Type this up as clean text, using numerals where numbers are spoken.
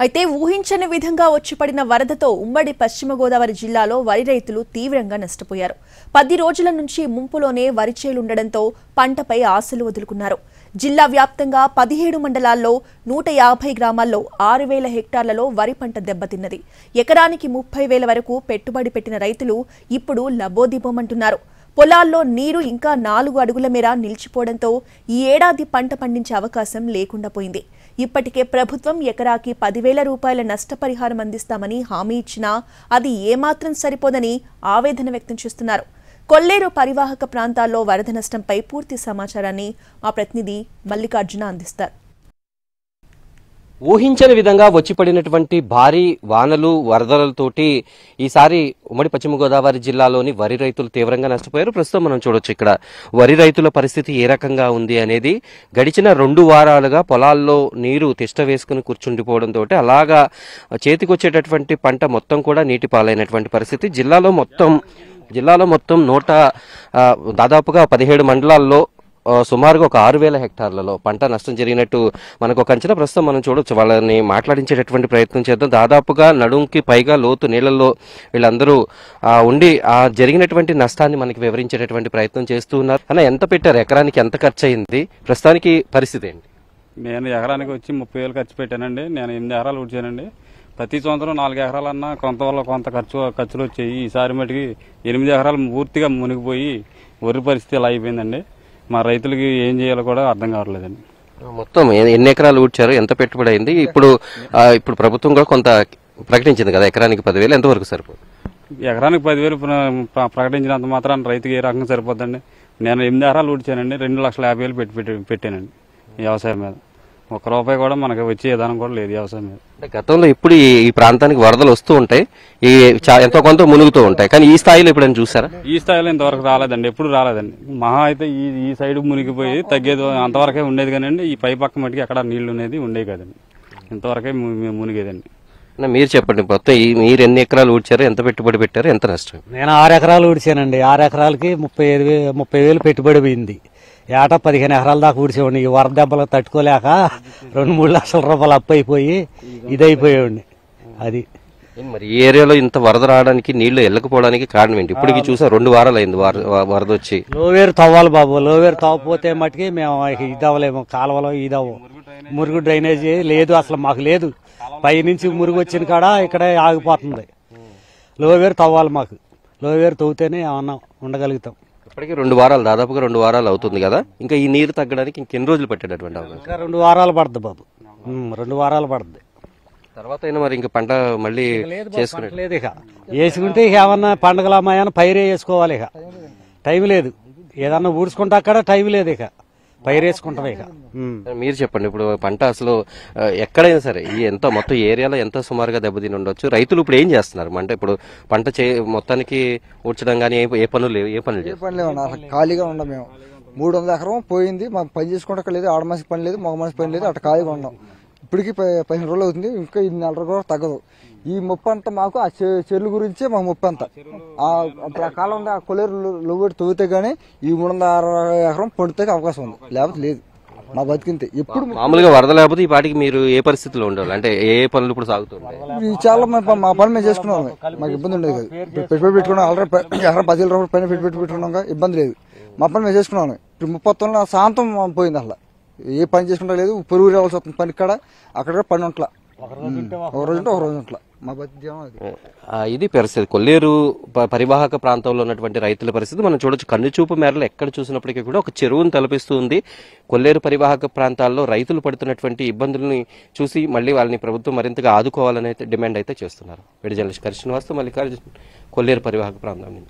అయితే ఊహించని విధంగా వచ్చి పడిన వరదతో ఉమ్మడి పశ్చిమ గోదావరి జిల్లాలో వరి రైతులు తీవ్రంగా నష్టపోయారు. 10 రోజుల నుంచి ముంపులోనే వరి చేలుండడంతో పంటపై ఆశలు వదులుకున్నారు. జిల్లా వ్యాప్తంగా 17 మండలాల్లో 150 గ్రామాల్లో 6,000 హెక్టార్లలో వరి పంట దెబ్బతిన్నది. ఎకరానికి 30,000 వరకు పెట్టుబడి పెట్టిన రైతులు ఇప్పుడు లబోదిబోమంటున్నారు. పొలాల్లో నీరు ఇంకా 4 అడుగుల మేర నిలిచిపోవడంతో ఈ ఏడాది పంట పండించే అవకాశం లేకుండా పోయింది. ఇప్పటికే ప్రభుత్వం ఎకరాకి 10,000 రూపాయల నష్టపరిహారం అందిస్తామని హామీ ఇచ్చినా అది ఏమాత్రం సరిపోదని ఆవేదన వ్యక్తం చేస్తున్నారు. కొల్లేరు పరివాహక ప్రాంతాల్లో వరద నష్టంపై పూర్తి సమాచారాన్ని మా ప్రతినిధి మల్లికార్జున అందిస్తారు. ఊహించని విధంగా వచ్చిపడినటువంటి భారీ వానలు వరదలతోటి ఈసారి ఉమ్మడి పశ్చిమ గోదావరి జిల్లాలోని వరి రైతులు తీవ్రంగా నష్టపోయారు. ప్రస్తుతం మనం చూడొచ్చు ఇక్కడ వరి రైతుల పరిస్థితి ఏ రకంగా ఉంది అనేది. గడిచిన 2 వారాలుగా పొలాల్లో నీరు తిష్ట వేసుకుని కూర్చుండిపోవడంతో అలాగా చేతికొచ్చేటటువంటి పంట మొత్తం కూడా నీటి పాలైనటువంటి పరిస్థితి. జిల్లాలో మొత్తం దాదాపుగా 17 మండలాల్లో సుమారుగా ఒక 6,000 హెక్టార్లలో పంట నష్టం జరిగినట్టు మనకు ఒక అంచనా. ప్రస్తుతం మనం చూడొచ్చు. వాళ్ళని మాట్లాడించేటటువంటి ప్రయత్నం చేద్దాం. దాదాపుగా నడుంకి పైగా లోతు నీళ్లలో వీళ్ళందరూ ఉండి ఆ జరిగినటువంటి నష్టాన్ని మనకి వివరించేటటువంటి ప్రయత్నం చేస్తూ ఉన్నారు. అన్న, ఎంత పెట్టారు? ఎకరానికి ఎంత ఖర్చు అయింది? ప్రస్తుతానికి పరిస్థితి ఏంటి? నేను ఎకరానికి వచ్చి 30,000 ఖర్చు పెట్టానండి. నేను 8 ఎకరాలు ఊడ్చానండి. ప్రతి సంవత్సరం 4 ఎకరాలన్నా కొంత ఖర్చులు వచ్చాయి. ఈసారి మటుకి 8 ఎకరాలు పూర్తిగా మునిగిపోయి వరి పరిస్థితి ఇలా అయిపోయిందండి. మా రైతులకి ఏం చేయాలో కూడా అర్థం కావట్లేదండి. మొత్తం ఎన్ని ఎకరాలు ఊడ్చారు? ఎంత పెట్టుబడి అయింది? ఇప్పుడు ప్రభుత్వం కూడా కొంత ప్రకటించింది కదా, ఎకరానికి 10,000 ఎంతవరకు సరిపోతుంది? ఎకరానికి 10,000 ప్రకటించినంత మాత్రం రైతుకి ఏ రకంగా సరిపోద్దండి. నేను 8 ఎకరాలు ఊడ్చానండి. 2,50,000 పెట్టానండి వ్యవసాయం మీద. 1 రూపాయి కూడా మనకి వచ్చే విధానం కూడా లేదు వ్యవసాయం మీద. గతంలో ఇప్పుడు ఈ ప్రాంతానికి వరదలు వస్తూ ఉంటాయి, ఎంతో కొంత మునుగుతూ ఉంటాయి, కానీ ఈ స్థాయిలో ఎప్పుడైనా చూసారా? ఈ స్థాయిలో ఇంతవరకు రాలేదండి, ఎప్పుడు రాలేదండి. మహా అయితే ఈ సైడ్ మునిగిపోయి తగ్గేది అంతవరకే ఉండేది కానండి. ఈ పై పక్క మటుకి అక్కడ నీళ్లు అనేది ఉండేవి కదండి, ఇంతవరకే మునిగేదండి. మీరు చెప్పండి, మొత్తం మీరు ఎన్ని ఎకరాలు ఊడ్చారు? ఎంత పెట్టుబడి పెట్టారు? ఎంత నష్టం? నేను 6 ఎకరాలు ఊడ్చానండి. 6 ఎకరాలకి 30,000 పెట్టుబడి పోయింది. ఏటా 15 ఎకరాల దాకా ఊడ్చేవాడిని. ఈ వరద దెబ్బలకు తట్టుకోలేక 2-3 లక్షల రూపాయలు అప్పు అయిపోయి ఇదైపోయేవాడిని. అది మరి ఈ ఏరియాలో ఇంత వరద రావడానికి, నీళ్లు వెళ్ళకపోవడానికి కారణం ఏంటి? ఇప్పటికి చూసా 2 వారాలు అయింది వరద వచ్చి. లోవేరు తవ్వాలి బాబు. లోవేరు తవ్వపోతే మటుకి మేము ఇదవ్వలేము. కాలువలో ఇదవ్వు. మురుగు డ్రైనేజీ లేదు, అసలు మాకు లేదు. పై నుంచి మురుగు వచ్చిన కాడ ఇక్కడే ఆగిపోతుంది. లోవేరు తవ్వాలి మాకు. లోవేరు తవ్వుతేనే ఏమన్నా ఉండగలుగుతాం. ఇప్పటికీ 2 వారాలు, దాదాపుగా 2 వారాలు అవుతుంది కదా. ఇంకా ఈ నీరు తగ్గడానికి ఇంకెన్ని రోజులు పట్టేటటువంటి అవకాశం? ఇంకా 2 వారాలు పడుతుంది బాబు. 2 వారాలు పడుతుంది. తర్వాత అయినా మరి ఇంకా పంట మళ్ళీ చేసుకునే లేదు. ఇక వేసుకుంటే ఇక ఏమన్నా పండుగలమ్మాయని పైరే వేసుకోవాలి. ఇక టైం లేదు. ఏదన్నా ఊడ్చుకుంటే అక్కడ టైం లేదు. ఇక పైరేసుకుంటాం. ఇక మీరు చెప్పండి, ఇప్పుడు పంట అసలు ఎక్కడైనా సరే మొత్తం ఏరియాలో ఎంత సుమారుగా దెబ్బతిని ఉండొచ్చు? రైతులు ఇప్పుడు ఏం చేస్తున్నారు? అంటే ఇప్పుడు పంట మొత్తానికి ఊడ్చడం కానీ ఏ పనులు లేవు ఖాళీగా ఉండం. మేము 300 ఎకరం పోయింది. మాకు పని చేసుకుంటే లేదు, ఆడ మనిషి పని లేదు, మగ మనిషి పని లేదు, అట్లా ఖాళీగా ఉన్నాం. ఇప్పటికి 15 రోజులు అవుతుంది. ఇంకా 2 నెలలు కూడా తగ్గదు. ఈ ముప్పు అంతా మాకు ఆ చెరువుల గురించే మాకు ముప్పు అంతా. అప్పుడు ఆ కాలం ఆ కొలేరు లోబడి తవ్వితే గానీ ఈ 360 ఎకరం పండితే అవకాశం ఉంది, లేకపోతే లేదు. మా బతికింతే. ఎప్పుడు మామూలుగా వరద లేకపోతే ఈ పాటికి మీరు ఏ పరిస్థితిలో ఉండాలి? అంటే ఏ పనులు ఇప్పుడు సాగుతుంది? చాలా మా పని మేము చేసుకున్నాం. మాకు ఇబ్బంది ఉండేది కదా. పెట్టుబడి పెట్టుకున్నాం. ఆల్రెడీ ఎకరం 10,000 రూపాయలు పైన పెట్టుబడి పెట్టుకున్నాం. ఇబ్బంది లేదు. మా పని మేము చేసుకున్నాం. ఇప్పుడు 30 శాంతం పోయింది. అసలు ఏ పని చేసుకుంటా లేదు. పొరుగు రావాల్సి వస్తుంది పని. ఇక్కడ అక్కడ పని ఉంట్లా. ఒక రోజు ఉంట్లా. మా ఇది పరిస్థితి. కొల్లేరు పరివాహక ప్రాంతంలో ఉన్నటువంటి రైతుల పరిస్థితి మనం చూడొచ్చు. కన్నుచూపు మేరలో ఎక్కడ చూసినప్పటికీ కూడా ఒక చెరువును తలపిస్తూ ఉంది. కొల్లేరు పరివాహక ప్రాంతాల్లో రైతులు పడుతున్నటువంటి ఇబ్బందుల్ని చూసి మళ్ళీ వాళ్ళని ప్రభుత్వం మరింతగా ఆదుకోవాలనే డిమాండ్ అయితే చేస్తున్నారు. వీడియో జర్నలిస్ట్ కృష్ణవాస్తు, మల్లికార్జున్, కొల్లేరు పరివాహక ప్రాంతం నుంచి.